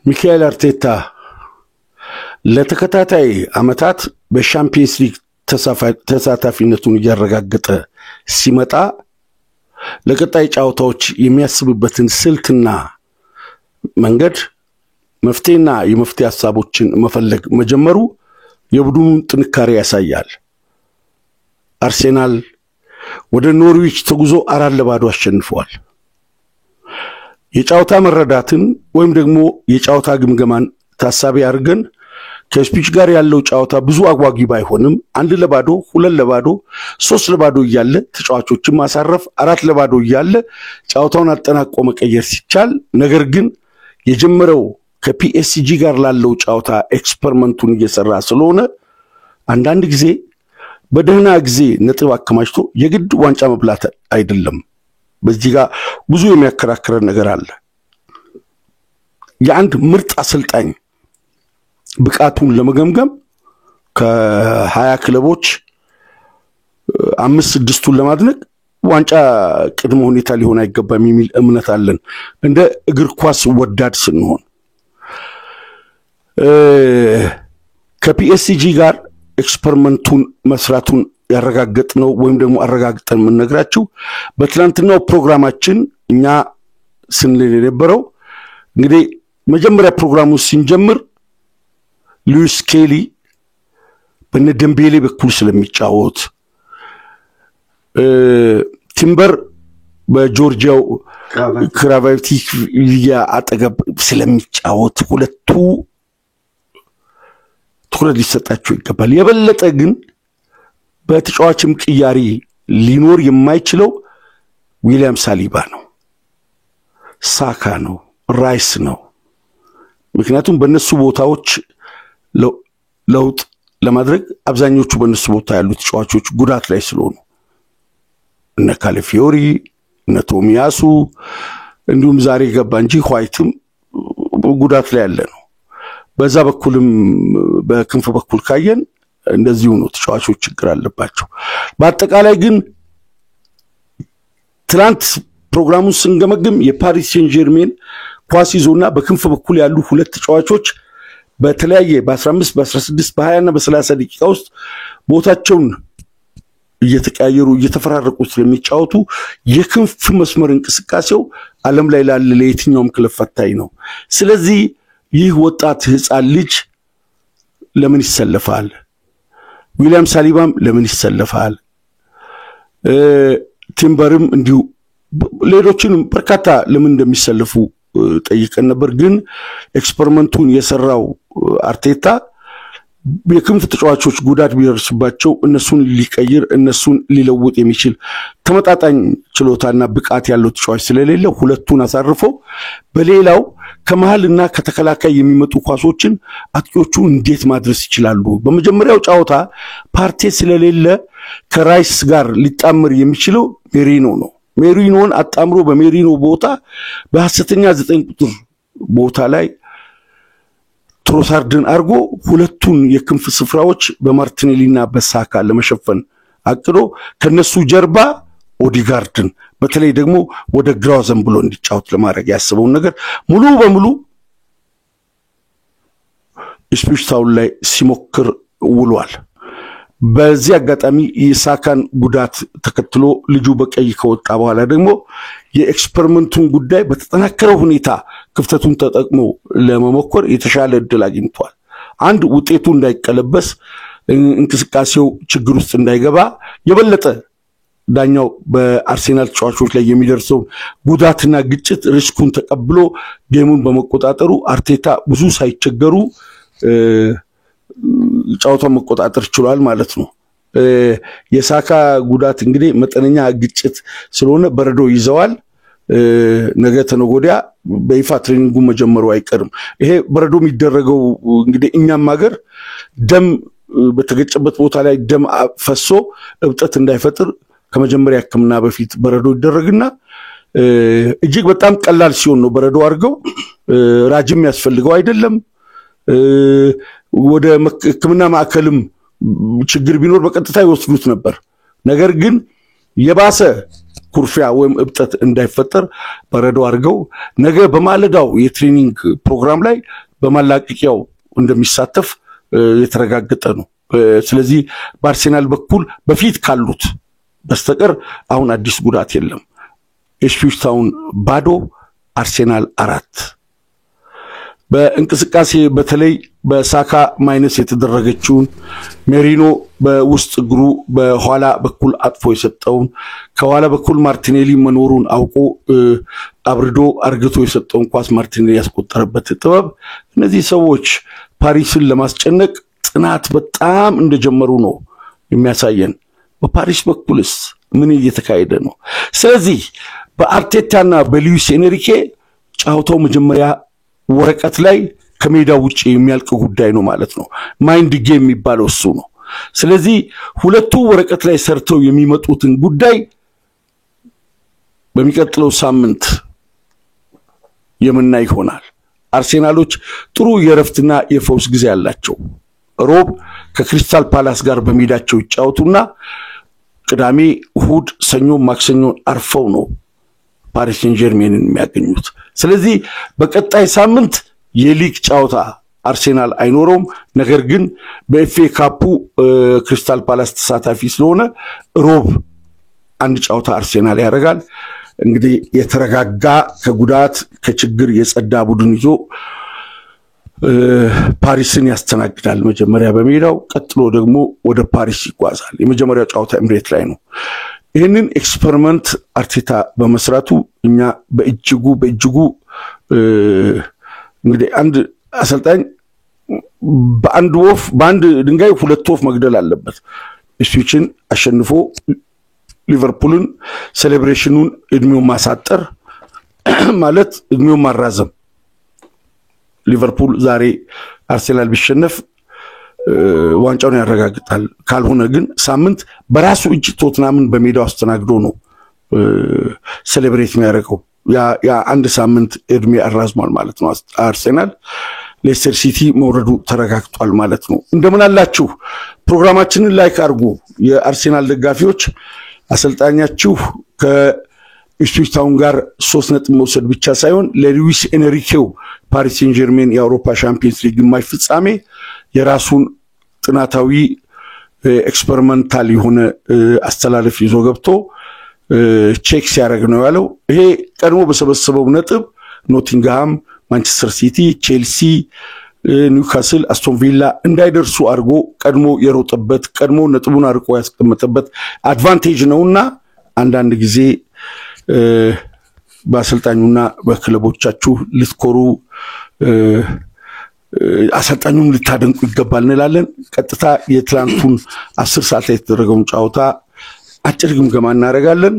ሚካኤል አርቴታ ለተከታታይ አመታት በሻምፒየንስ ሊግ ተሳታፊነቱን ያረጋገጠ ሲመጣ ለቀጣይ ጫውታዎች የሚያስብበትን ስልትና መንገድ መፍትሄና የመፍትሄ ሐሳቦችን መፈለግ መጀመሩ የቡድኑን ጥንካሬ ያሳያል። አርሴናል ወደ ኖርዊች ተጉዞ 4-0 አሸንፏል። የጫውታ መረዳትን ወይም ደግሞ የጫውታ ግምገማን ታሳቢ አድርገን ከስፒች ጋር ያለው ጫውታ ብዙ አጓጊ ባይሆንም 1-0 2-0 3-0 እያለ ተጫዋቾችን ማሳረፍ 4-0 እያለ ጫውታውን አጠናቆ መቀየር ሲቻል ነገር ግን የጀመረው ከፒኤስጂ ጋር ላለው ጫውታ ኤክስፐሪመንቱን እየሰራ ስለሆነ አንዳንድ ጊዜ በደህና ጊዜ ነጥብ አከማችቶ የግድ ዋንጫ መብላት አይደለም። በዚህ ጋር ብዙ የሚያከራክረን ነገር አለ። የአንድ ምርጥ አሰልጣኝ ብቃቱን ለመገምገም ከ20 ክለቦች 5-6ቱን ለማድነቅ ዋንጫ ቅድመ ሁኔታ ሊሆን አይገባም የሚል እምነት አለን እንደ እግር ኳስ ወዳድ ስንሆን። ከፒኤስጂ ጋር ኤክስፐሪመንቱን መስራቱን ያረጋግጥነው ወይም ደግሞ አረጋግጠን የምንነግራችሁ በትላንትናው ፕሮግራማችን እኛ ስንል የነበረው እንግዲህ መጀመሪያ ፕሮግራሙን ስንጀምር ሉዊስ ኬሊ በነደምቤሌ በኩል ስለሚጫወት ቲምበር በጆርጂያው ክራቫቲክ አጠገብ ስለሚጫወት ሁለቱ ትኩረት ሊሰጣቸው ይገባል። የበለጠ ግን በተጫዋችም ቅያሪ ሊኖር የማይችለው ዊሊያም ሳሊባ ነው፣ ሳካ ነው፣ ራይስ ነው። ምክንያቱም በእነሱ ቦታዎች ለውጥ ለማድረግ አብዛኞቹ በእነሱ ቦታ ያሉ ተጫዋቾች ጉዳት ላይ ስለሆኑ እነ ካሌፊዮሪ እነ ቶሚያሱ እንዲሁም ዛሬ ገባ እንጂ ኋይትም ጉዳት ላይ ያለ ነው። በዛ በኩልም በክንፍ በኩል ካየን እንደዚሁ ነው፣ ተጫዋቾች ችግር አለባቸው። በአጠቃላይ ግን ትላንት ፕሮግራሙን ስንገመግም የፓሪስ ሴን ጀርሜን ኳስ ይዞና በክንፍ በኩል ያሉ ሁለት ተጫዋቾች በተለያየ በ15 በ16 በ20 እና በ30 ደቂቃ ውስጥ ቦታቸውን እየተቀያየሩ እየተፈራረቁ ስለሚጫወቱ የክንፍ መስመር እንቅስቃሴው ዓለም ላይ ላለ ለየትኛውም ክለብ ፈታኝ ነው። ስለዚህ ይህ ወጣት ህፃን ልጅ ለምን ይሰለፋል? ዊሊያም ሳሊባም ለምን ይሰለፋል? ቲምበርም እንዲሁ ሌሎችንም በርካታ ለምን እንደሚሰለፉ ጠይቀን ነበር። ግን ኤክስፐሪመንቱን የሰራው አርቴታ የክንፍ ተጫዋቾች ጉዳት ቢደርስባቸው እነሱን ሊቀይር እነሱን ሊለውጥ የሚችል ተመጣጣኝ ችሎታና ብቃት ያለው ተጫዋች ስለሌለ ሁለቱን አሳርፎ በሌላው ከመሃልና ከተከላካይ የሚመጡ ኳሶችን አጥቂዎቹ እንዴት ማድረስ ይችላሉ? በመጀመሪያው ጫውታ ፓርቴ ስለሌለ ከራይስ ጋር ሊጣመር የሚችለው ሜሪኖ ነው። ሜሪኖን አጣምሮ በሜሪኖ ቦታ በሐሰተኛ 9 ቁጥር ቦታ ላይ ትሮሳርድን አርጎ ሁለቱን የክንፍ ስፍራዎች በማርቲኔሊና በሳካ ለመሸፈን አቅዶ ከነሱ ጀርባ ኦዲጋርድን በተለይ ደግሞ ወደ ግራው ዘንብሎ እንዲጫወት ለማድረግ ያስበው ነገር ሙሉ በሙሉ ስፒሽታው ላይ ሲሞክር ውሏል። በዚህ አጋጣሚ የሳካን ጉዳት ተከትሎ ልጁ በቀይ ከወጣ በኋላ ደግሞ የኤክስፐሪመንቱን ጉዳይ በተጠናከረ ሁኔታ ክፍተቱን ተጠቅሞ ለመሞከር የተሻለ እድል አግኝቷል። አንድ ውጤቱ እንዳይቀለበስ እንቅስቃሴው ችግር ውስጥ እንዳይገባ የበለጠ ዳኛው በአርሴናል ተጫዋቾች ላይ የሚደርሰው ጉዳትና ግጭት ሪስኩን ተቀብሎ ጌሙን በመቆጣጠሩ አርቴታ ብዙ ሳይቸገሩ ጫውታውን መቆጣጠር ችሏል ማለት ነው። የሳካ ጉዳት እንግዲህ መጠነኛ ግጭት ስለሆነ በረዶ ይዘዋል። ነገ ተነጎዲያ በይፋ ትሬኒንጉ መጀመሩ አይቀርም። ይሄ በረዶ የሚደረገው እንግዲህ እኛም ሀገር ደም በተገጨበት ቦታ ላይ ደም ፈሶ እብጠት እንዳይፈጥር ከመጀመሪያ ሕክምና በፊት በረዶ ይደረግና እጅግ በጣም ቀላል ሲሆን ነው በረዶ አድርገው ራጅም ያስፈልገው አይደለም። ወደ ሕክምና ማዕከልም ችግር ቢኖር በቀጥታ ይወስዱት ነበር። ነገር ግን የባሰ ኩርፊያ ወይም እብጠት እንዳይፈጠር በረዶ አድርገው ነገ በማለዳው የትሬኒንግ ፕሮግራም ላይ በማላቀቂያው እንደሚሳተፍ የተረጋገጠ ነው። ስለዚህ በአርሴናል በኩል በፊት ካሉት በስተቀር አሁን አዲስ ጉዳት የለም። ኢፕስዊች ታውን ባዶ፣ አርሴናል 4። በእንቅስቃሴ በተለይ በሳካ ማይነስ የተደረገችውን ሜሪኖ በውስጥ እግሩ በኋላ በኩል አጥፎ የሰጠውን ከኋላ በኩል ማርቲኔሊ መኖሩን አውቆ አብርዶ አርግቶ የሰጠውን ኳስ ማርቲኔሊ ያስቆጠረበት ጥበብ እነዚህ ሰዎች ፓሪስን ለማስጨነቅ ጽናት በጣም እንደጀመሩ ነው የሚያሳየን። በፓሪስ በኩልስ ምን እየተካሄደ ነው? ስለዚህ በአርቴታና በሉዊስ ኤንሪኬ ጫውታው መጀመሪያ ወረቀት ላይ ከሜዳ ውጪ የሚያልቅ ጉዳይ ነው ማለት ነው። ማይንድ ጌም የሚባለው እሱ ነው። ስለዚህ ሁለቱ ወረቀት ላይ ሰርተው የሚመጡትን ጉዳይ በሚቀጥለው ሳምንት የምናይ ይሆናል። አርሴናሎች ጥሩ የረፍትና የፈውስ ጊዜ ያላቸው ሮብ ከክሪስታል ፓላስ ጋር በሜዳቸው ይጫወቱና ቅዳሜ፣ እሁድ፣ ሰኞ፣ ማክሰኞ አርፈው ነው ፓሪስ ሴን ጀርሜንን የሚያገኙት። ስለዚህ በቀጣይ ሳምንት የሊግ ጫውታ አርሴናል አይኖረውም። ነገር ግን በኤፍኤ ካፑ ክሪስታል ፓላስ ተሳታፊ ስለሆነ ሮብ አንድ ጫውታ አርሴናል ያደርጋል። እንግዲህ የተረጋጋ ከጉዳት ከችግር የጸዳ ቡድን ይዞ ፓሪስን ያስተናግዳል። መጀመሪያ በሜዳው ቀጥሎ ደግሞ ወደ ፓሪስ ይጓዛል። የመጀመሪያው ጫውታ ኤምሬት ላይ ነው። ይህንን ኤክስፐሪመንት አርቴታ በመስራቱ እኛ በእጅጉ እንግዲህ አንድ አሰልጣኝ በአንድ ድንጋይ ሁለት ወፍ መግደል አለበት። ኢፕስዊችን አሸንፎ ሊቨርፑልን ሴሌብሬሽኑን እድሜውን ማሳጠር ማለት እድሜውን ማራዘም። ሊቨርፑል ዛሬ አርሴናል ቢሸነፍ ዋንጫውን ያረጋግጣል። ካልሆነ ግን ሳምንት በራሱ እጅ ቶትናምን በሜዳው አስተናግዶ ነው ሴሌብሬት የሚያደርገው። ያ አንድ ሳምንት እድሜ አራዝሟል ማለት ነው። አርሴናል ሌስተር ሲቲ መውረዱ ተረጋግጧል ማለት ነው። እንደምን አላችሁ? ፕሮግራማችንን ላይክ አድርጉ። የአርሴናል ደጋፊዎች አሰልጣኛችሁ ከኢፕስዊች ታውን ጋር 3 ነጥብ መውሰድ ብቻ ሳይሆን ለሉዊስ ኤንሪኬው ፓሪስ ሴን ጀርሜን የአውሮፓ ሻምፒዮንስ ሊግ ግማሽ ፍጻሜ የራሱን ጥናታዊ ኤክስፐሪመንታል የሆነ አስተላለፍ ይዞ ገብቶ ቼክ ሲያደርግ ነው ያለው። ይሄ ቀድሞ በሰበሰበው ነጥብ ኖቲንግሃም፣ ማንቸስተር ሲቲ፣ ቼልሲ፣ ኒውካስል፣ አስቶን ቪላ እንዳይደርሱ አድርጎ ቀድሞ የሮጠበት ቀድሞ ነጥቡን አርቆ ያስቀመጠበት አድቫንቴጅ ነውና አንዳንድ ጊዜ በአሰልጣኙና በክለቦቻችሁ ልትኮሩ አሰልጣኙን ልታደንቁ ይገባል እንላለን። ቀጥታ የትላንቱን 10 ሰዓት ላይ የተደረገውን ጫውታ አጭር ግምገማ እናደርጋለን።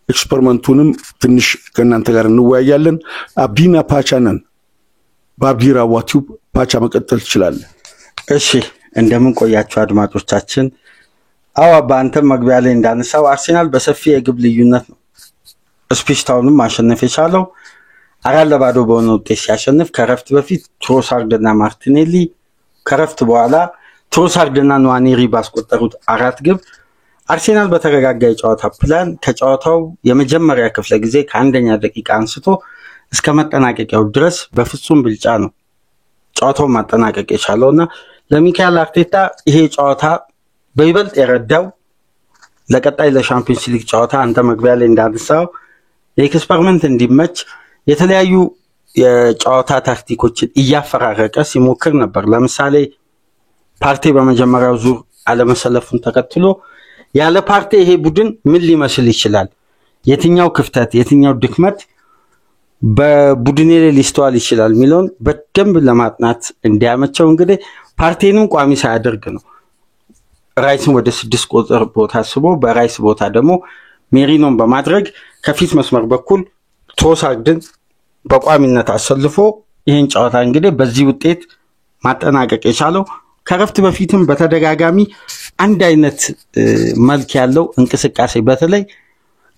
ኤክስፐሪመንቱንም ትንሽ ከእናንተ ጋር እንወያያለን። አብዲና ፓቻነን በአብዲ ራዋ ቲዩብ ፓቻ መቀጠል ይችላል። እሺ እንደምን ቆያችሁ አድማጮቻችን? በአንተም መግቢያ ላይ እንዳነሳው አርሴናል በሰፊ የግብ ልዩነት ነው ኢፕስዊች ታውንን ማሸነፍ የቻለው። 4-0 በሆነ ውጤት ሲያሸንፍ ከረፍት በፊት ትሮሳርድና ማርቲኔሊ፣ ከረፍት በኋላ ትሮሳርድና ንዋኔሪ ባስቆጠሩት 4 ግብ አርሴናል በተረጋጋ የጨዋታ ፕላን ከጨዋታው የመጀመሪያ ክፍለ ጊዜ ከአንደኛ ደቂቃ አንስቶ እስከ መጠናቀቂያው ድረስ በፍጹም ብልጫ ነው ጨዋታው ማጠናቀቅ የቻለውና ለሚካኤል አርቴታ ይሄ ጨዋታ በይበልጥ የረዳው ለቀጣይ ለሻምፒዮንስ ሊግ ጨዋታ አንተ መግቢያ ላይ እንዳነሳው የኤክስፐሪመንት እንዲመች የተለያዩ የጨዋታ ታክቲኮችን እያፈራረቀ ሲሞክር ነበር። ለምሳሌ ፓርቴ በመጀመሪያው ዙር አለመሰለፉን ተከትሎ ያለ ፓርቴ ይሄ ቡድን ምን ሊመስል ይችላል፣ የትኛው ክፍተት የትኛው ድክመት በቡድኔ ላይ ሊስተዋል ይችላል ሚሊዮን በደንብ ለማጥናት እንዲያመቸው እንግዲህ ፓርቴንም ቋሚ ሳያደርግ ነው ራይስን ወደ 6 ቁጥር ቦታ አስቦ በራይስ ቦታ ደግሞ ሜሪኖን በማድረግ ከፊት መስመር በኩል ትሮሳርድን በቋሚነት አሰልፎ ይሄን ጨዋታ እንግዲህ በዚህ ውጤት ማጠናቀቅ የቻለው። ከረፍት በፊትም በተደጋጋሚ አንድ አይነት መልክ ያለው እንቅስቃሴ በተለይ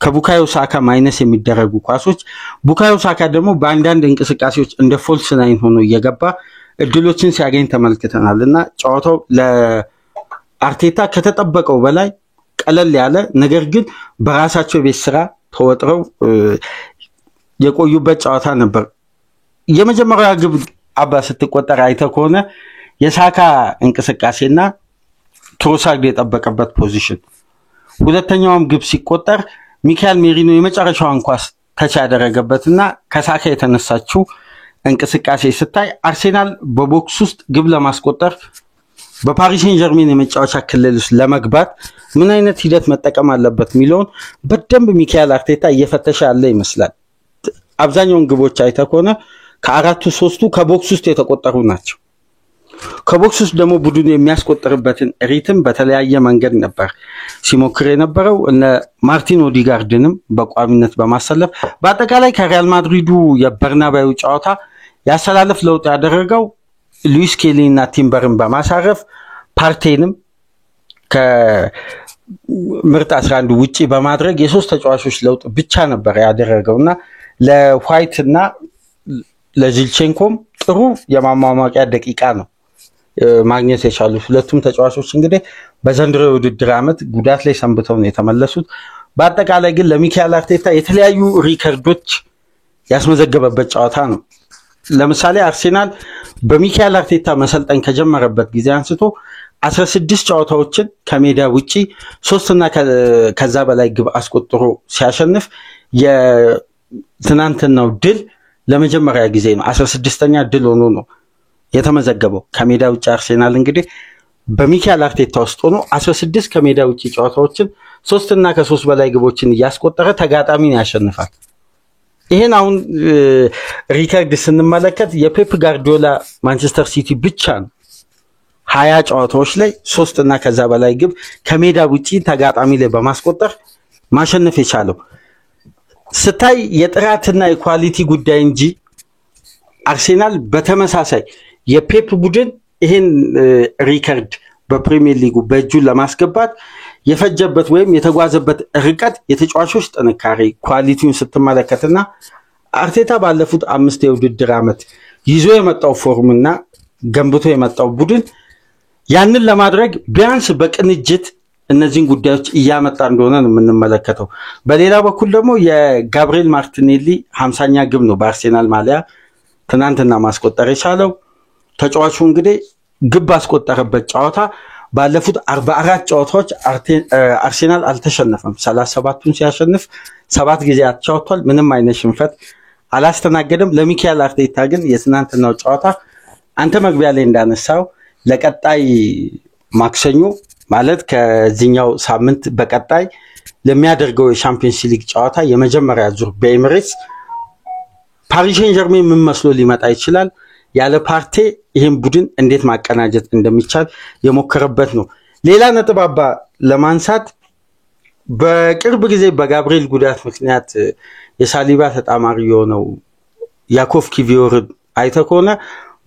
ከቡካዮ ሳካ ማይነስ የሚደረጉ ኳሶች ቡካዮ ሳካ ደግሞ በአንዳንድ እንቅስቃሴዎች እንደ ፎልስ ናይን ሆኖ እየገባ እድሎችን ሲያገኝ ተመልክተናልና ጨዋታው ለአርቴታ ከተጠበቀው በላይ ቀለል ያለ ነገር ግን በራሳቸው ቤት ስራ ተወጥረው የቆዩበት ጨዋታ ነበር። የመጀመሪያ ግብ አባ ስትቆጠር አይተህ ከሆነ የሳካ እንቅስቃሴና ትሮሳርድ የጠበቀበት ፖዚሽን፣ ሁለተኛውም ግብ ሲቆጠር ሚካኤል ሜሪኖ የመጨረሻውን ኳስ ተች ያደረገበትና ከሳካ የተነሳችው እንቅስቃሴ ስታይ አርሴናል በቦክስ ውስጥ ግብ ለማስቆጠር በፓሪስ ሴን ጀርሜን የመጫወቻ ክልል ውስጥ ለመግባት ምን አይነት ሂደት መጠቀም አለበት ሚሊዮን በደንብ ሚካኤል አርቴታ እየፈተሸ ያለ ይመስላል። አብዛኛውን ግቦች አይተህ ከሆነ ከአራቱ ሶስቱ ከቦክስ ውስጥ የተቆጠሩ ናቸው። ከቦክስ ውስጥ ደግሞ ቡድኑ የሚያስቆጥርበትን ሪትም በተለያየ መንገድ ነበር ሲሞክር የነበረው። እነ ማርቲን ኦዲጋርድንም በቋሚነት በማሰለፍ በአጠቃላይ ከሪያል ማድሪዱ የበርናባዩ ጨዋታ ያሰላለፍ ለውጥ ያደረገው ሉዊስ ኬሊ እና ቲምበርን በማሳረፍ ፓርቴንም ከምርጥ 11 ውጪ በማድረግ የሶስት ተጫዋቾች ለውጥ ብቻ ነበር ያደረገውና ለዋይት እና ለዚልቼንኮም ጥሩ የማሟሟቂያ ደቂቃ ነው ማግኘት የቻሉት። ሁለቱም ተጫዋቾች እንግዲህ በዘንድሮ ውድድር ዓመት ጉዳት ላይ ሰንብተው ነው የተመለሱት። በአጠቃላይ ግን ለሚካኤል አርቴታ የተለያዩ ሪከርዶች ያስመዘገበበት ጨዋታ ነው። ለምሳሌ አርሴናል በሚካኤል አርቴታ መሰልጠን ከጀመረበት ጊዜ አንስቶ 16 ጨዋታዎችን ከሜዳ ውጪ 3 እና ከዛ በላይ ግብ አስቆጥሮ ሲያሸንፍ የትናንትናው ድል ለመጀመሪያ ጊዜ ነው 16ኛ ድል ሆኖ ነው የተመዘገበው ከሜዳ ውጪ። አርሴናል እንግዲህ በሚካኤል አርቴታ ውስጥ ሆኖ 16 ከሜዳ ውጪ ጨዋታዎችን 3 እና ከ3 በላይ ግቦችን እያስቆጠረ ተጋጣሚን ያሸንፋል። ይሄን አሁን ሪከርድ ስንመለከት የፔፕ ጋርዲዮላ ማንቸስተር ሲቲ ብቻ ነው 20 ጨዋታዎች ላይ 3 እና ከዛ በላይ ግብ ከሜዳ ውጪ ተጋጣሚ ላይ በማስቆጠር ማሸነፍ የቻለው። ስታይ የጥራትና የኳሊቲ ጉዳይ እንጂ አርሴናል በተመሳሳይ የፔፕ ቡድን ይሄን ሪከርድ በፕሪሚየር ሊጉ በእጁ ለማስገባት የፈጀበት ወይም የተጓዘበት ርቀት የተጫዋቾች ጥንካሬ ኳሊቲውን ስትመለከትና አርቴታ ባለፉት 5 የውድድር ዓመት ይዞ የመጣው ፎርምና ገንብቶ የመጣው ቡድን ያንን ለማድረግ ቢያንስ በቅንጅት እነዚህን ጉዳዮች እያመጣ እንደሆነ ነው የምንመለከተው። በሌላ በኩል ደግሞ የጋብሪኤል ማርቲኔሊ 50ኛ ግብ ነው በአርሴናል ማሊያ ትናንትና ማስቆጠር የቻለው። ተጫዋቹ እንግዲህ ግብ አስቆጠረበት ጨዋታ ባለፉት 44 ጨዋታዎች አርሴናል አልተሸነፈም። 37ቱን ሲያሸንፍ 7 ጊዜ አቻውቷል። ምንም አይነት ሽንፈት አላስተናገደም። ለሚካኤል አርቴታ ግን የትናንትናው ጨዋታ አንተ መግቢያ ላይ እንዳነሳው ለቀጣይ ማክሰኞ ማለት ከዚህኛው ሳምንት በቀጣይ ለሚያደርገው የሻምፒዮንስ ሊግ ጨዋታ የመጀመሪያ ዙር በኤሚሬትስ ፓሪስ ሴን ጀርሜን ምን መስሎ ሊመጣ ይችላል፣ ያለ ፓርቴ ይሄን ቡድን እንዴት ማቀናጀት እንደሚቻል የሞከረበት ነው። ሌላ ነጥብ አባ ለማንሳት በቅርብ ጊዜ በጋብሪኤል ጉዳት ምክንያት የሳሊባ ተጣማሪ የሆነው ያኮቭ ኪቪዮርን አይተህ ከሆነ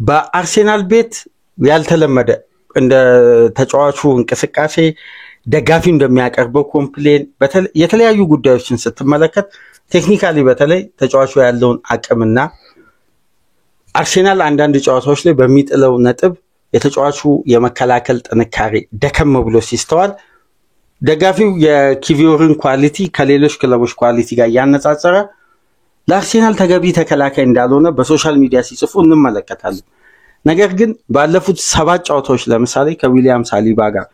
በአርሴናል ቤት ያልተለመደ እንደ ተጫዋቹ እንቅስቃሴ ደጋፊው እንደሚያቀርበው ኮምፕሌን የተለያዩ ጉዳዮችን ስትመለከት ቴክኒካሊ በተለይ ተጫዋቹ ያለውን አቅምና አርሴናል አንዳንድ ጨዋታዎች ላይ በሚጥለው ነጥብ የተጫዋቹ የመከላከል ጥንካሬ ደከም ብሎ ሲስተዋል ደጋፊው የኪቪዮርን ኳሊቲ ከሌሎች ክለቦች ኳሊቲ ጋር ያነጻጸረ ለአርሴናል ተገቢ ተከላካይ እንዳልሆነ በሶሻል ሚዲያ ሲጽፉ እንመለከታለን። ነገር ግን ባለፉት 7 ጨዋታዎች ለምሳሌ ከዊሊያም ሳሊባ ጋር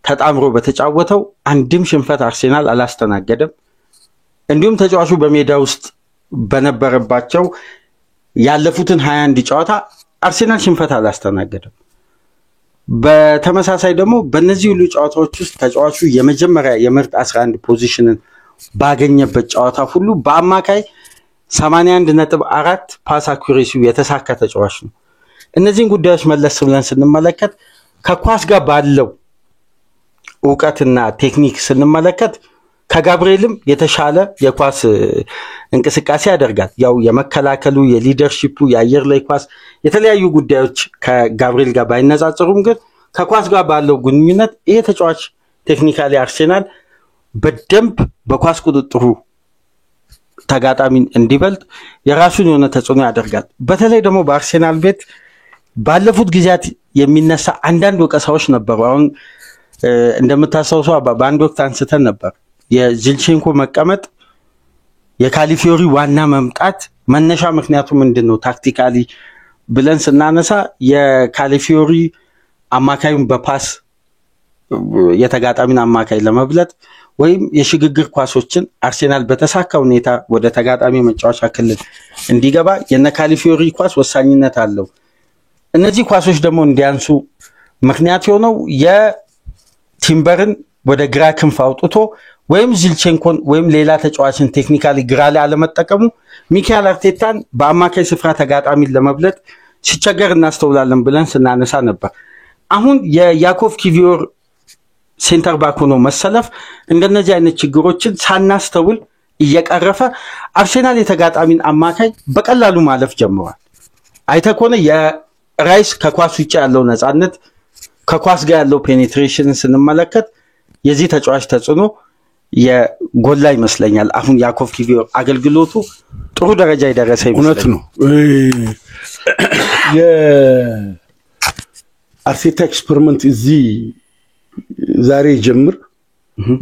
ተጣምሮ በተጫወተው አንድም ሽንፈት አርሴናል አላስተናገደም። እንዲሁም ተጫዋቹ በሜዳ ውስጥ በነበረባቸው ያለፉትን 21 ጨዋታ አርሴናል ሽንፈት አላስተናገደም። በተመሳሳይ ደግሞ በእነዚህ ሁሉ ጨዋታዎች ውስጥ ተጫዋቹ የመጀመሪያ የምርጥ 11 ፖዚሽንን ባገኘበት ጨዋታ ሁሉ በአማካይ 81.4 ፓስ አኩሬሲው የተሳካ ተጫዋች ነው። እነዚህን ጉዳዮች መለስ ብለን ስንመለከት ከኳስ ጋር ባለው ዕውቀትና ቴክኒክ ስንመለከት ከጋብሪኤልም የተሻለ የኳስ እንቅስቃሴ ያደርጋል። ያው የመከላከሉ የሊደርሺፑ የአየር ላይ ኳስ የተለያዩ ጉዳዮች ከጋብሪኤል ጋር ባይነጻጸሩም ግን ከኳስ ጋር ባለው ግንኙነት ይሄ ተጫዋች ቴክኒካሊ አርሴናል በደንብ በኳስ ቁጥጥሩ ተጋጣሚን እንዲበልጥ የራሱን የሆነ ተጽዕኖ ያደርጋል። በተለይ ደግሞ በአርሴናል ቤት ባለፉት ጊዜያት የሚነሳ አንዳንድ ወቀሳዎች ነበሩ። አሁን እንደምታስታውሰው በአንድ ወቅት አንስተን ነበር የዚልቼንኮ መቀመጥ የካሊፊዮሪ ዋና መምጣት መነሻ ምክንያቱ ምንድነው ታክቲካሊ ብለን ስናነሳ የካሊፊዮሪ አማካዩን በፓስ የተጋጣሚን አማካይ ለመብለጥ ወይም የሽግግር ኳሶችን አርሴናል በተሳካ ሁኔታ ወደ ተጋጣሚ መጫወቻ ክልል እንዲገባ የነካሊፊዮሪ ኳስ ወሳኝነት አለው እነዚህ ኳሶች ደግሞ እንዲያንሱ ምክንያት የሆነው የቲምበርን ወደ ግራ ክንፍ አውጥቶ ወይም ዚልቼንኮን ወይም ሌላ ተጫዋችን ቴክኒካሊ ግራ ላይ አለመጠቀሙ ሚካኤል አርቴታን በአማካይ ስፍራ ተጋጣሚን ለመብለጥ ሲቸገር እናስተውላለን ብለን ስናነሳ ነበር አሁን የያኮቭ ኪቪዮር ሴንተር ባክ ሆኖ መሰለፍ እንደነዚህ አይነት ችግሮችን ሳናስተውል እየቀረፈ አርሴናል የተጋጣሚን አማካይ በቀላሉ ማለፍ ጀምሯል አይተኮነ የራይስ ከኳስ ውጭ ያለው ነፃነት ከኳስ ጋር ያለው ፔኔትሬሽን ስንመለከት የዚህ ተጫዋች ተጽዕኖ የጎላ ይመስለኛል አሁን ያኮቭ ኪቪዮር አገልግሎቱ ጥሩ ደረጃ ይደረሰ ይመስላል ነው የአርቴታ ኤክስፐሪመንት እዚህ ዛሬ ጀምር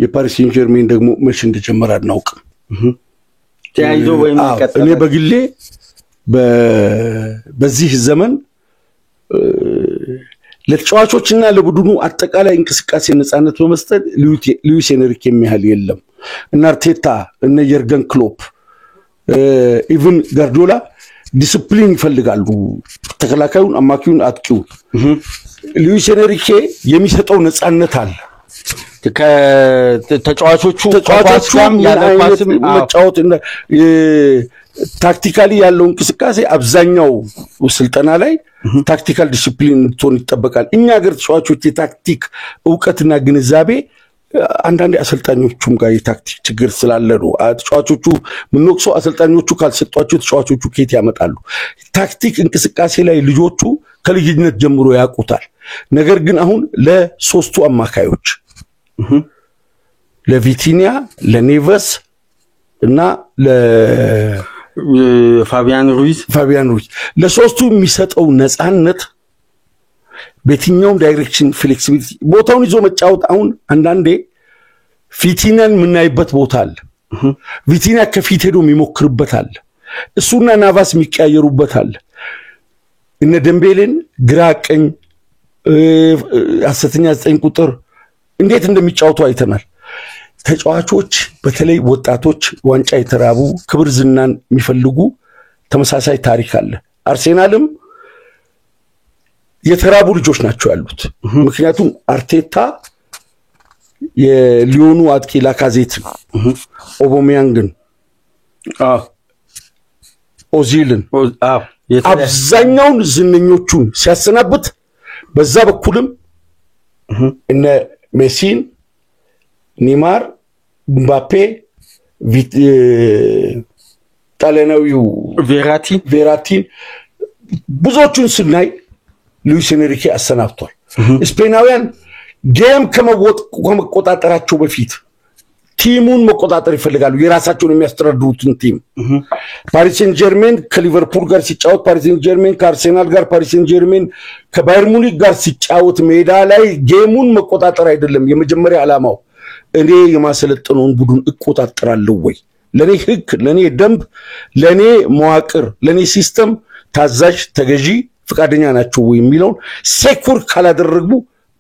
የፓሪስ ሴን ጀርሜን ደግሞ መቼ እንደጀመረ አናውቅም ተያይዞ ወይም ይቀጥላል እኔ በግሌ በዚህ ዘመን ለተጫዋቾችና ለቡድኑ አጠቃላይ እንቅስቃሴ ነፃነት በመስጠት ሉዊስ ኤንሪኬ የሚያህል የለም እና አርቴታ እና የርገን ክሎፕ ኢቭን ጋርዲዮላ ዲሲፕሊን ይፈልጋሉ ተከላካዩን አማካዩን አጥቂው ሉዊስ ኤንሪኬ የሚሰጠው ነፃነት አለ ከተጫዋቾቹ ያለኳስም መጫወት እና ታክቲካሊ ያለው እንቅስቃሴ አብዛኛው ስልጠና ላይ ታክቲካል ዲሲፕሊን ቶን ይተበቃል እኛ ሀገር ተጫዋቾች የታክቲክ ዕውቀትና ግንዛቤ አንዳንድ አሰልጣኞቹም ጋር የታክቲክ ችግር ስላለ ነው ተጫዋቾቹ ምንወቅሰው አሰልጣኞቹ ካልሰጧቸው ተጫዋቾቹ ከየት ያመጣሉ ታክቲክ እንቅስቃሴ ላይ ልጆቹ ከልጅነት ጀምሮ ያውቁታል ነገር ግን አሁን ለሶስቱ አማካዮች ለቪቲኒያ ለኔቨስ እና ፋቢያን ሩይዝ ለሶስቱ የሚሰጠው ነፃነት በየትኛውም ዳይሬክሽን ፍሌክሲቢሊቲ ቦታውን ይዞ መጫወት አሁን አንዳንዴ ቪቲኒያን ምናይበት ቦታ አለ ቪቲኒያ ከፊት ሄዶ የሚሞክርበት አለ እሱና ናቫስ የሚቀያየሩበት አለ እነ ደምቤሌን ግራ ቀኝ አሰተኛ 9 ቁጥር እንዴት እንደሚጫወቱ አይተናል ተጫዋቾች በተለይ ወጣቶች ዋንጫ የተራቡ ክብር ዝናን የሚፈልጉ ተመሳሳይ ታሪክ አለ አርሴናልም የተራቡ ልጆች ናቸው ያሉት ምክንያቱም አርቴታ የሊዮኑ አጥቂ ላካዜት ኦቦሚያንግን ኦዚልን አብዛኛውን ዝነኞቹን ሲያሰናብት በዛ በኩልም እነ ሜሲን ኒማር ምባፔ ጣሊያናዊው ቬራቲ ብዙዎቹን ስናይ ሉዊስ ኤንሪኬ አሰናብቷል ስፔናውያን ጌም ከመቆጣጠራቸው በፊት ቲሙን መቆጣጠር ይፈልጋሉ የራሳቸውን የሚያስተዳድሩትን ቲም ፓሪስ ሴን ጀርሜን ከሊቨርፑል ጋር ሲጫወት ፓሪስ ሴን ጀርሜን ከአርሴናል ጋር ፓሪስ ሴን ጀርሜን ከባየር ሙኒክ ጋር ሲጫወት ሜዳ ላይ ጌሙን መቆጣጠር አይደለም የመጀመሪያ ዓላማው እኔ የማሰለጥነውን ቡድን እቆጣጠራለሁ ወይ ለኔ ህግ ለኔ ደንብ ለኔ መዋቅር ለኔ ሲስተም ታዛዥ ተገዢ ፍቃደኛ ናቸው ወይ የሚለው ሴኩር ካላደረጉ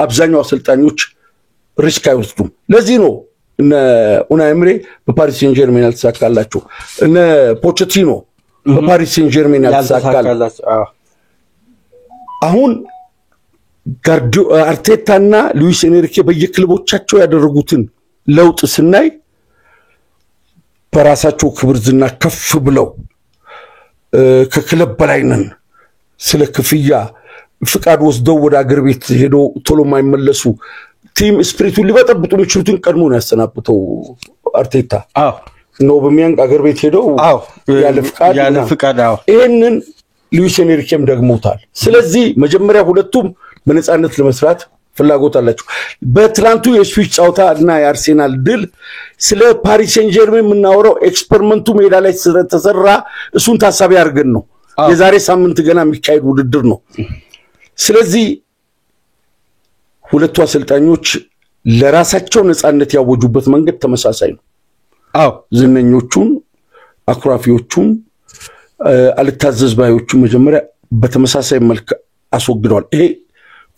አብዛኛው አሰልጣኞች ሪስክ አይወስዱም ለዚህ ነው እነ ኡናይ ኤምሬ በፓሪስ ሴን ጀርሜን ያልተሳካላቸው እነ ፖቼቲኖ በፓሪስ ሴን ጀርሜን ያልተሳካላቸው አሁን አርቴታና ሉዊስ ኤንሪኬ በየክለቦቻቸው ያደረጉትን ለውጥ ስናይ በራሳቸው ክብር ዝና ከፍ ብለው ከክለብ በላይ ነን ስለ ክፍያ ፍቃድ ወስደው ወደ አገር ቤት ሄዶ ቶሎ ማይመለሱ ቲም ስፒሪቱን ሊበጠብጡ የሚችሉትን ቀድሞ ነው ያሰናብተው አርቴታ ነው በሚያንቅ አገር ቤት ሄዶ ያለ ፍቃድ ይሄንን ሉዊስ ኤንሪኬም ደግሞታል ስለዚህ መጀመሪያ ሁለቱም በነፃነት ለመስራት ፍላጎት አላቸው በትላንቱ የስዊች ጫውታ እና የአርሴናል ድል ስለ ፓሪስ ሴን ጀርሜን ምናወራው ኤክስፐሪመንቱ ሜዳ ላይ ተሰራ እሱን ታሳቢ አድርገን ነው የዛሬ ሳምንት ገና የሚካሄድ ውድድር ነው ስለዚህ ሁለቱ አሰልጣኞች ለራሳቸው ነፃነት ያወጁበት መንገድ ተመሳሳይ ነው ዝነኞቹን አኩራፊዎቹን አልታዘዝ ባዮቹ መጀመሪያ በተመሳሳይ መልክ አስወግደዋል። ይሄ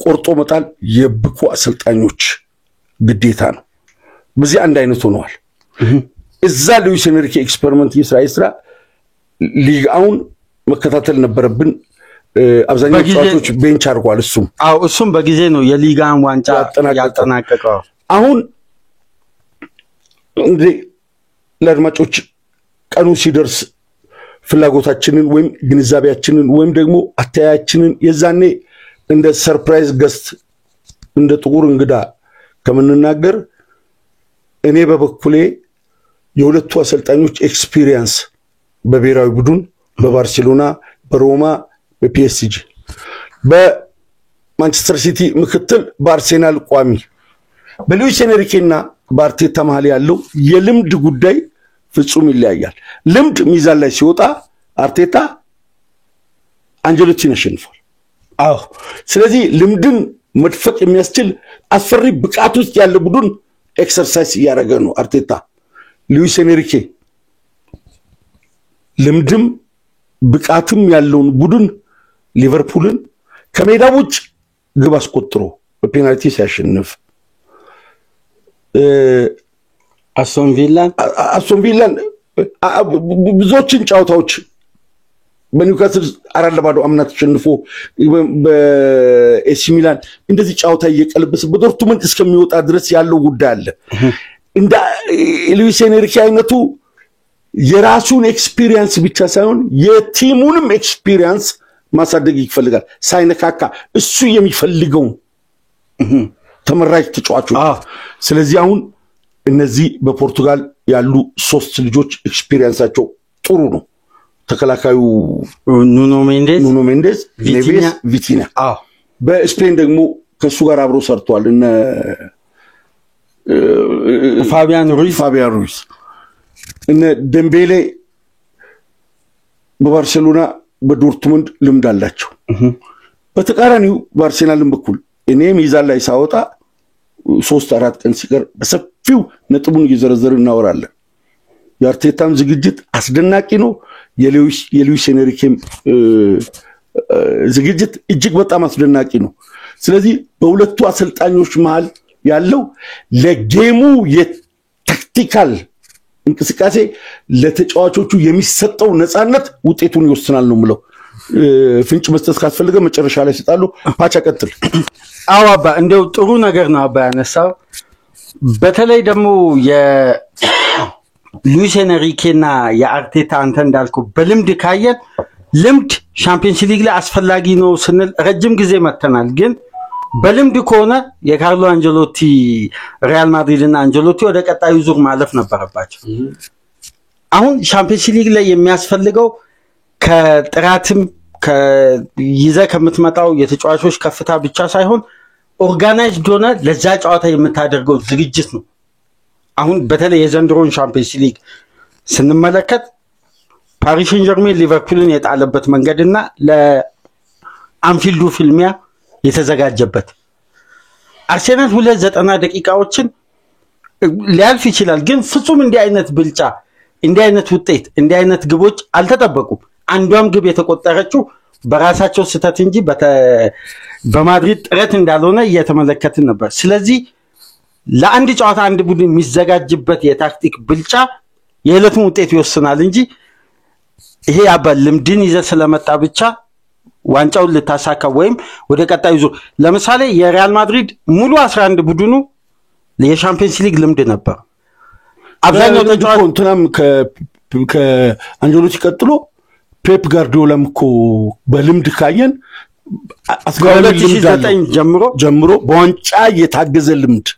ቆርጦ መጣል የብቁ አሰልጣኞች ግዴታ ነው። በዚህ አንድ አይነት ሆነዋል። እዛ ሉዊስ ኤንሪኬ ኤክስፐሪመንት ይስራ ሊጋውን መከታተል ነበረብን። አብዛኛው ተጫዋቾች ቤንች አድርጓል። እሱም በጊዜ ነው የሊጋን ዋንጫ ያጠናቀቀው። አሁን እንዴ ለአድማጮች ቀኑ ሲደርስ ፍላጎታችንን ወይም ግንዛቤያችንን ወይም ደግሞ አተያያችንን የዛኔ እንደ ሰርፕራይዝ ገስት እንደ ጥቁር እንግዳ ከምንናገር እኔ በበኩሌ የሁለቱ አሰልጣኞች ኤክስፒሪየንስ በብሔራዊ ቡድን በባርሴሎና በሮማ በፒኤስጂ በማንቸስተር ሲቲ ምክትል በአርሴናል ቋሚ በሉዊስ ኤንሪኬና በአርቴታ መሃል ያለው የልምድ ጉዳይ ፍጹም ይለያያል። ልምድ ሚዛን ላይ ሲወጣ አርቴታ አንጀሎቲን አሸንፏል። ስለዚህ ልምድን መድፈቅ የሚያስችል አስፈሪ ብቃት ውስጥ ያለ ቡድን ኤክሰርሳይዝ ያደረገ ነው አርቴታ። ሉዊስ ኤንሪኬ ልምድም ብቃትም ያለውን ቡድን ሊቨርፑልን ከሜዳ ውጭ ግብ አስቆጥሮ በፔናልቲ ሲያሸንፍ አስቶን ቪላን ብዙዎችን ጨዋታዎች በኒውካስል 4-0 አምናት ተሸንፎ በኤሲ ሚላን እንደዚህ ጨዋታ እየቀለበሰ በዶርትሙንድ እስከሚወጣ ድረስ ያለው ጉዳይ አለ። እንደ ሉዊስ ኤንሪኬ አይነቱ የራሱን ኤክስፒሪየንስ ብቻ ሳይሆን የቲሙንም ኤክስፒሪየንስ ማሳደግ ይፈልጋል። ሳይነካካ እሱ የሚፈልገው ተመራጭ ተጫዋቾች። ስለዚህ አሁን እነዚህ በፖርቱጋል ያሉ 3 ልጆች ኤክስፒሪየንሳቸው ጥሩ ነው። ተከላካዩ ኑኖ ሜንዴዝ ኔቬስ ቪቲና በስፔን ደግሞ ከሱ ጋር አብሮ ሰርቷል እነ ፋቢያን ሩይስ እነ ደምቤሌ በባርሴሎና በዶርትሙንድ ልምድ አላቸው። በተቃራኒው በአርሴናልም በኩል እኔ ሚዛን ላይ ሳወጣ 3-4 ቀን ሲቀር በሰፊው ነጥቡን እየዘረዘርን እናወራለን። የአርቴታም ዝግጅት አስደናቂ ነው። የሉዊስ ኤንሪኬም ዝግጅት እጅግ በጣም አስደናቂ ነው። ስለዚህ በሁለቱ አሰልጣኞች መሃል ያለው ለጌሙ የታክቲካል እንቅስቃሴ ለተጫዋቾቹ የሚሰጠው ነፃነት ውጤቱን ይወስናል ነው የምለው። ፍንጭ መስጠት ካስፈልገ መጨረሻ ላይ ሲጣሉ ፓቻ ቀጥል። አባ እንደው ጥሩ ነገር ነው አባ ያነሳው። በተለይ ደግሞ የሉዊስ ኤንሪኬና የአርቴታ አንተ እንዳልከው በልምድ ካየን ልምድ ሻምፒዮንስ ሊግ ላይ አስፈላጊ ነው ስንል ረጅም ጊዜ መተናል። ግን በልምድ ከሆነ የካርሎ አንጀሎቲ ሪያል ማድሪድና አንጀሎቲ ወደ ቀጣዩ ዙር ማለፍ ነበረባቸው። አሁን ሻምፒዮንስ ሊግ ላይ የሚያስፈልገው ከጥራትም ከይዘ ከምትመጣው የተጫዋቾች ከፍታ ብቻ ሳይሆን ኦርጋናይዝድ ሆነ ለዛ ጨዋታ የምታደርገው ዝግጅት ነው። አሁን በተለይ የዘንድሮን ሻምፒዮንስ ሊግ ስንመለከት ፓሪስ ሴን ጀርሜን ሊቨርፑልን የጣለበት መንገድና ለአንፊልዱ ፍልሚያ የተዘጋጀበት አርሴናል 290 ደቂቃዎችን ሊያልፍ ይችላል። ግን ፍጹም እንዲህ አይነት ብልጫ እንዲህ አይነት ውጤት እንዲህ አይነት ግቦች አልተጠበቁም። አንዷም ግብ የተቆጠረችው በራሳቸው ስተት እንጂ በማድሪድ ጥረት እንዳልሆነ እየተመለከትን ነበር። ስለዚህ ለአንድ ጨዋታ አንድ ቡድን የሚዘጋጅበት የታክቲክ ብልጫ የዕለቱን ውጤት ይወስናል እንጂ ይሄ አባል ልምድን ይዘ ስለመጣ ብቻ ዋንጫውን ልታሳካ ወይም ወደ ቀጣዩ ዙር ለምሳሌ የሪያል ማድሪድ ሙሉ 11 ቡድኑ የሻምፒዮንስ ሊግ ልምድ ነበር። አብዛኛው ተጫዋቾች እንትናም ከአንጀሎቲ ቀጥሎ ፔፕ ጋርዲዮላም እኮ በልምድ ካየን 2009 ጀምሮ በዋንጫ የታገዘ ልምድ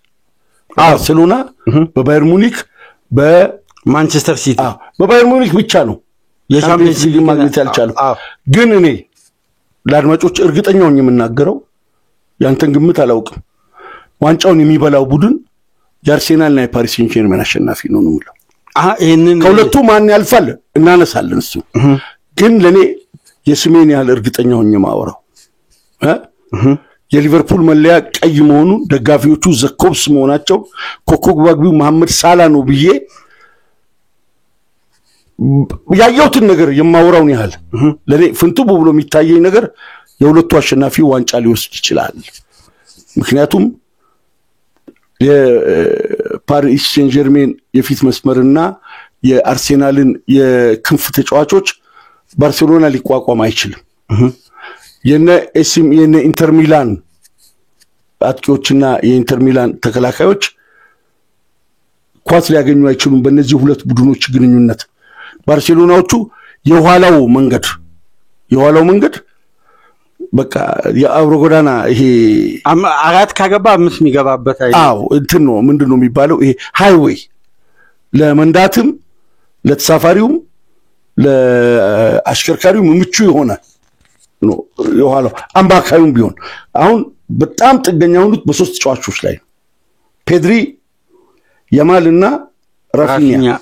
ባርሴሎና በባየር ሙኒክ በማንቸስተር ሲቲ በባየር ሙኒክ ብቻ ነው የሻምፒዮንስ ሊግ ማግኘት ያልቻለው። ግን እኔ ለአድማጮች እርግጠኛው ነኝ የምናገረው ያንተን ግምት አላውቅም። ዋንጫውን የሚበላው ቡድን የአርሴናልና የፓሪስ ሴን ጀርሜን አሸናፊ ነው ነው የምለው። ከሁለቱ ማን ያልፋል እናነሳለን እሱ። ግን ለኔ የስሜን ያህል እርግጠኛ ሆኜ ማወራው የሊቨርፑል መለያ ቀይ መሆኑ ደጋፊዎቹ ዘኮብስ መሆናቸው ኮከብ ግባግቢው መሐመድ ሳላ ነው ብዬ ያየሁትን ነገር የማወራውን ያህል ለኔ ፍንቱ ብሎ የሚታየኝ ነገር የሁለቱ አሸናፊ ዋንጫ ሊወስድ ይችላል። ምክንያቱም የፓሪስ ሴን ጀርሜን የፊት መስመርና የአርሴናልን የክንፍ ተጫዋቾች ባርሴሎና ሊቋቋም አይችልም። የነ ኢንተር ሚላን አጥቂዎችና የኢንተር ሚላን ተከላካዮች ኳስ ሊያገኙ አይችሉም። በእነዚህ ሁለት ቡድኖች ግንኙነት ባርሴሎናዎቹ የኋላው መንገድ በቃ የአውሮ ጎዳና ይሄ አራት ካገባ አምስት የሚገባበት እንትን ነው ምንድነው የሚባለው ይሄ ሃይዌይ ለመንዳትም ለተሳፋሪውም ለአሽከርካሪው ምቹ የሆነ ነው የኋላው አምባካዩም ቢሆን አሁን በጣም ጥገኛ ሆኑት በሶስት ተጫዋቾች ላይ ፔድሪ ያማልና ራፊኒያ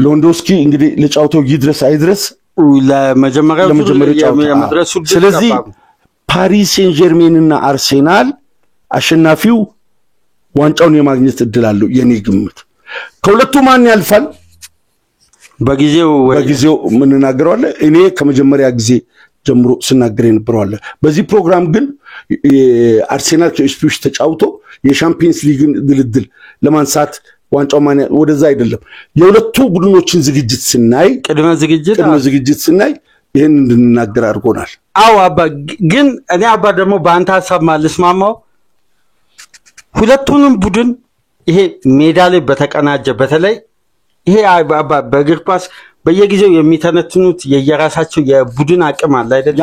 ሎንዶስኪ እንግዲህ ለጫውተው ይድረስ አይድረስ ለመጀመሪያው የመድረሱ ስለዚህ ፓሪስ ሴን ጀርሜን እና አርሴናል አሸናፊው ዋንጫውን የማግኘት እድል አለው የኔ ግምት ከሁለቱ ማን ያልፋል በጊዜው ምን እናገራለን እኔ ከመጀመሪያ ጊዜ ጀምሮ ስናገር የነበረዋለ በዚህ ፕሮግራም ግን አርሴናል ከኤስፒሽ ተጫውቶ የሻምፒየንስ ሊግን ድልድል ለማንሳት ዋንጫው ማን ወደዛ አይደለም የሁለቱ ቡድኖችን ዝግጅት ስናይ ቅድመ ዝግጅት ስናይ ይሄን እንድንናገር አድርጎናል አባ ግን እኔ አባ ደግሞ በአንተ ሐሳብ ማልስማማው ሁለቱንም ቡድን ይሄ ሜዳ ላይ በተቀናጀ በተለይ ይሄ አባ በእግር ኳስ በየጊዜው የሚተነትኑት የየራሳቸው የቡድን አቅም አለ አይደል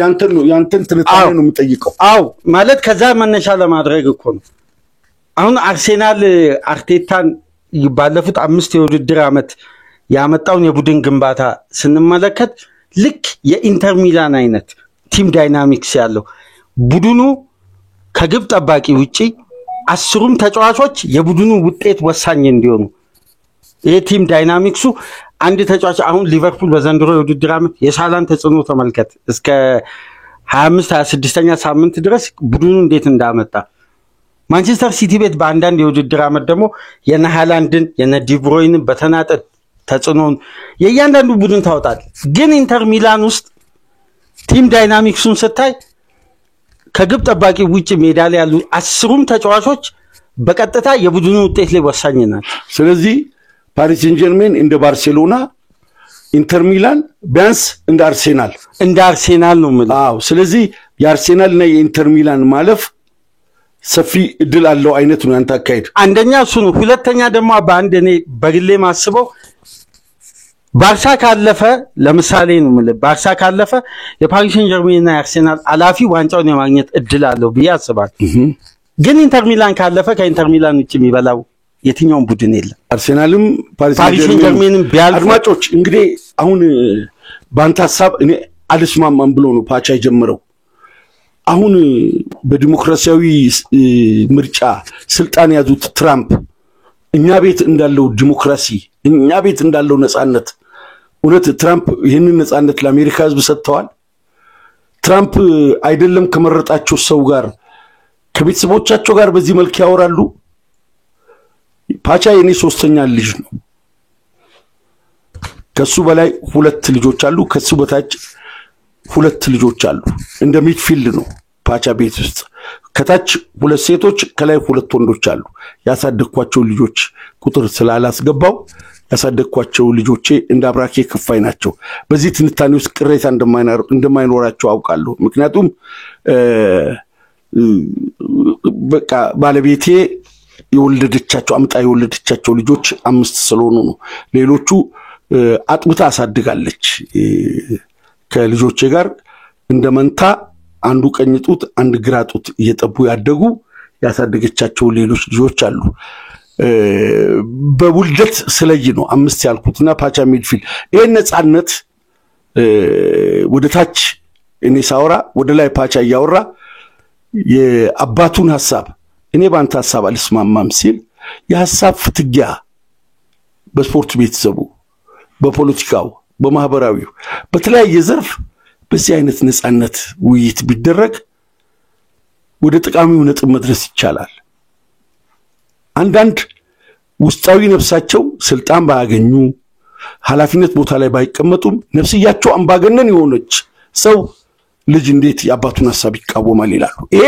ያንተን ትንታኔ ነው የምጠይቀው ማለት ከዛ መነሻ ለማድረግ እኮ ነው አሁን አርሴናል አርቴታን ባለፉት 5 የውድድር ዓመት ያመጣውን የቡድን ግንባታ ስንመለከት ልክ የኢንተር ሚላን አይነት ቲም ዳይናሚክስ ያለው ቡድኑ ከግብ ጠባቂ ውጪ 10ሩም ተጫዋቾች የቡድኑ ውጤት ወሳኝ እንዲሆኑ የቲም ዳይናሚክሱ አንድ ተጫዋች አሁን ሊቨርፑል በዘንድሮ የውድድር ዓመት የሳላን ተጽዕኖ ተመልከት እስከ 25 26ኛ ሳምንት ድረስ ቡድኑ እንዴት እንዳመጣ ማንቸስተር ሲቲ ቤት በአንዳንድ የውድድር ዓመት ደግሞ የነሃላንድን የነዲብሮይንን በተናጠል ተጽዕኖን የእያንዳንዱ ቡድን ታውጣል ግን ኢንተር ሚላን ውስጥ ቲም ዳይናሚክሱን ስታይ ከግብ ጠባቂ ውጪ ሜዳ ላይ ያሉ 10ሩም ተጫዋቾች በቀጥታ የቡድኑ ውጤት ላይ ወሳኝ ናቸው ስለዚህ ፓሪስ ሴን ጀርሜን እንደ ባርሴሎና ኢንተር ሚላን ቢያንስ እንደ አርሴናል ነው ማለት ስለዚህ የአርሴናልና የኢንተር ሚላን ማለፍ ሰፊ እድል አለው አይነት ነው አንተ አካሄድ አንደኛ እሱ ነው ሁለተኛ ደግሞ በአንድ እኔ በግሌ ማስበው ባርሳ ካለፈ ለምሳሌ ነው ማለት ባርሳ ካለፈ የፓሪስ ሴን ጀርሜን እና የአርሴናል አላፊ ዋንጫውን የማግኘት እድል አለው ብዬ አስባለሁ ግን ኢንተር ሚላን ካለፈ ከኢንተር ሚላን ውጪ የሚበላው የትኛውም ቡድን የለም አርሴናልም ፓሪስ ሴን ጀርሜንም ቢያልፍ አድማጮች እንግዲህ አሁን ባንተ ሐሳብ እኔ አልስማማም ብሎ ነው ፓቻ የጀመረው አሁን በዲሞክራሲያዊ ምርጫ ስልጣን ያዙት ትራምፕ እኛ ቤት እንዳለው ዲሞክራሲ እኛ ቤት እንዳለው ነጻነት እውነት ትራምፕ ይሄንን ነጻነት ለአሜሪካ ህዝብ ሰጥተዋል ትራምፕ አይደለም ከመረጣቸው ሰው ጋር ከቤተሰቦቻቸው ጋር በዚህ መልኩ ያወራሉ ፓቻ የኔ ሶስተኛ ልጅ ነው ከሱ በላይ 2 ልጆች አሉ ከሱ በታች 2 ልጆች አሉ እንደ ሚድፊልድ ነው ፓቻ ቤት ውስጥ ከታች 2 ሴቶች ከላይ 2 ወንዶች አሉ ያሳደግኳቸው ልጆች ቁጥር ስላላስገባው ያሳደግኳቸው ልጆቼ እንደ አብራኬ ክፋይ ናቸው በዚህ ትንታኔ ውስጥ ቅሬታ እንደማይኖራቸው አውቃለሁ ምክንያቱም በቃ ባለቤቴ የወለደቻቸው ልጆች 5 ስለሆኑ ነው ሌሎቹ አጥብታ አሳድጋለች ከልጆቼ ጋር እንደመንታ አንዱ ቀኝ ጡት አንድ ግራ ጡት እየጠቡ ያደጉ ያሳደገቻቸው ሌሎች ልጆች አሉ በውልደት ስለይ ነው 5 ያልኩትና ፓቻ ሚድፊልድ ይሄ ነጻነት ወደታች እኔ ሳውራ ወደ ላይ ፓቻ ያወራ የአባቱን ሐሳብ እኔ ባንተ ሐሳብ አልስማማም ሲል የሐሳብ ፍትጊያ በስፖርት ቤተሰቡ በፖለቲካው በማህበራዊው በተለያየ ዘርፍ በዚህ አይነት ነጻነት ውይይት ቢደረግ ወደ ጠቃሚው ነጥብ መድረስ ይቻላል አንዳንድ ውስጣዊ ነፍሳቸው ስልጣን ባያገኙ ኃላፊነት ቦታ ላይ ባይቀመጡም ነፍስያቸው አምባገነን የሆነች ሰው ልጅ እንዴት የአባቱን ሐሳብ ይቃወማል ይላሉ። ይሄ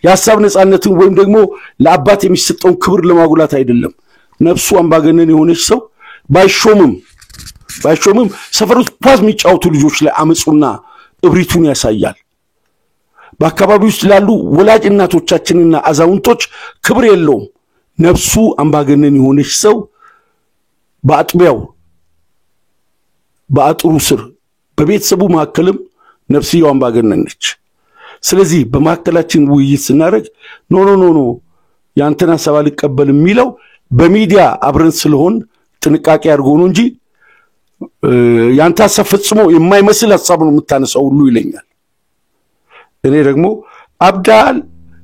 የሐሳብ ነፃነትን ወይም ደግሞ ለአባት የሚሰጠውን ክብር ለማጉላት አይደለም። ነፍሱ አምባገነን የሆነች ሰው ባይሾምም ሰፈር ውስጥ ኳስ የሚጫወቱ ልጆች ላይ አመጹና እብሪቱን ያሳያል። በአካባቢው ውስጥ ላሉ ወላጅ እናቶቻችንና አዛውንቶች ክብር የለውም። ነፍሱ አምባገነን የሆነች ሰው በአጥቢያው በአጥሩ ስር በቤተሰቡ መካከልም ነፍስየው አምባገነን ነች። ስለዚህ በመካከላችን ውይይት ስናደርግ ኖ ያንተን ሐሳብ አልቀበልም የሚለው በሚዲያ አብረን ስለሆን ጥንቃቄ አድርጎ ነው እንጂ ያንተ ሐሳብ ፈጽሞ የማይመስል ሐሳብ ነው የምታነሳው ሁሉ ይለኛል። እኔ ደግሞ አብዳል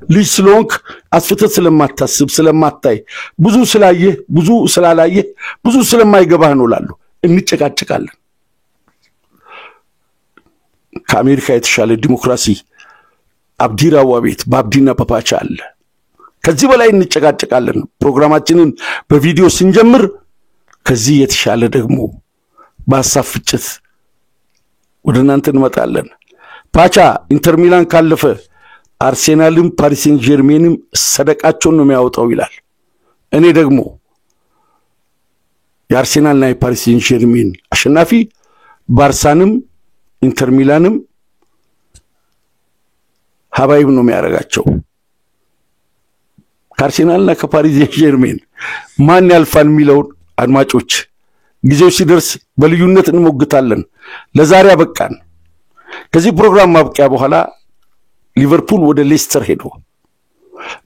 ልጅ ስለሆንክ አስፍተህ ስለማታስብ ስለማታይ ብዙ ስላየህ ብዙ ስላላየህ ብዙ ስለማይገባህ ነው እላለሁ። እንጨቃጨቃለን። ከአሜሪካ የተሻለ ዲሞክራሲ አብዲራዋ ቤት በአብዲና በፓቻ አለ። ከዚህ በላይ እንጨቃጨቃለን። ፕሮግራማችንን በቪዲዮ ስንጀምር ከዚህ የተሻለ ደግሞ በሐሳብ ፍጭት ወደ እናንተ እንመጣለን። ፓቻ ኢንተር ሚላን ካለፈ አርሴናልም ፓሪስ ሴን ጀርሜንም ሰደቃቸውን ነው የሚያወጣው ይላል። እኔ ደግሞ የአርሴናልና የፓሪስ ሴን ጀርሜን አሸናፊ ባርሳንም ኢንተር ሚላንም ሀባይብ ነው የሚያረጋቸው። ከአርሴናልና ከፓሪስ ሴን ጀርሜን ማን ያልፋል የሚለው አድማጮች ጊዜው ሲደርስ በልዩነት እንሞግታለን። ለዛሬ አበቃን። ከዚህ ፕሮግራም ማብቂያ በኋላ ሊቨርፑል ወደ ሌስተር ሄዶ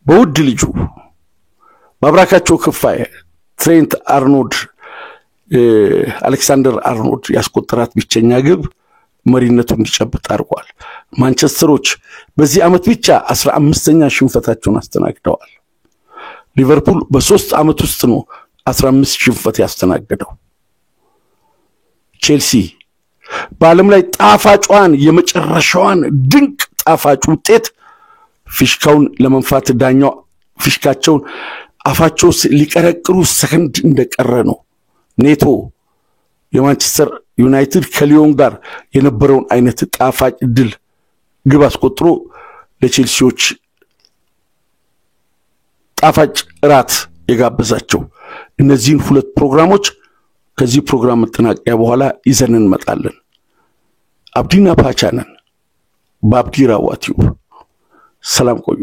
በውድ ልጁ ማብራካቸው ክፋይ ትሬንት አርኖልድ አሌክሳንደር አርኖልድ ያስቆጠራት ብቸኛ ግብ መሪነቱን እንዲጨብጥ አድርጓል። ማንቸስተሮች በዚህ ዓመት ብቻ 15ኛ ሽንፈታቸውን አስተናግደዋል። ሊቨርፑል በ3 ዓመት ውስጥ ነው 15 ሽንፈት ያስተናገደው። ቼልሲ በዓለም ላይ ጣፋጯን የመጨረሻዋን ድንቅ ጣፋጭ ውጤት ፊሽካውን ለመንፋት ዳኛው ፊሽካቸውን አፋቸው ሊቀረቅሩ ሰከንድ እንደቀረ ነው። ኔቶ የማንቸስተር ዩናይትድ ከሊዮን ጋር የነበረውን አይነት ጣፋጭ ድል ግብ አስቆጥሮ ለቼልሲዎች ጣፋጭ ራት የጋበዛቸው። እነዚህን ሁለት ፕሮግራሞች ከዚህ ፕሮግራም መጠናቀቂያ በኋላ ይዘን እንመጣለን። አብዲና ፓቻ ነን በአብዲራዋ ቲዩብ። ሰላም ቆዩ።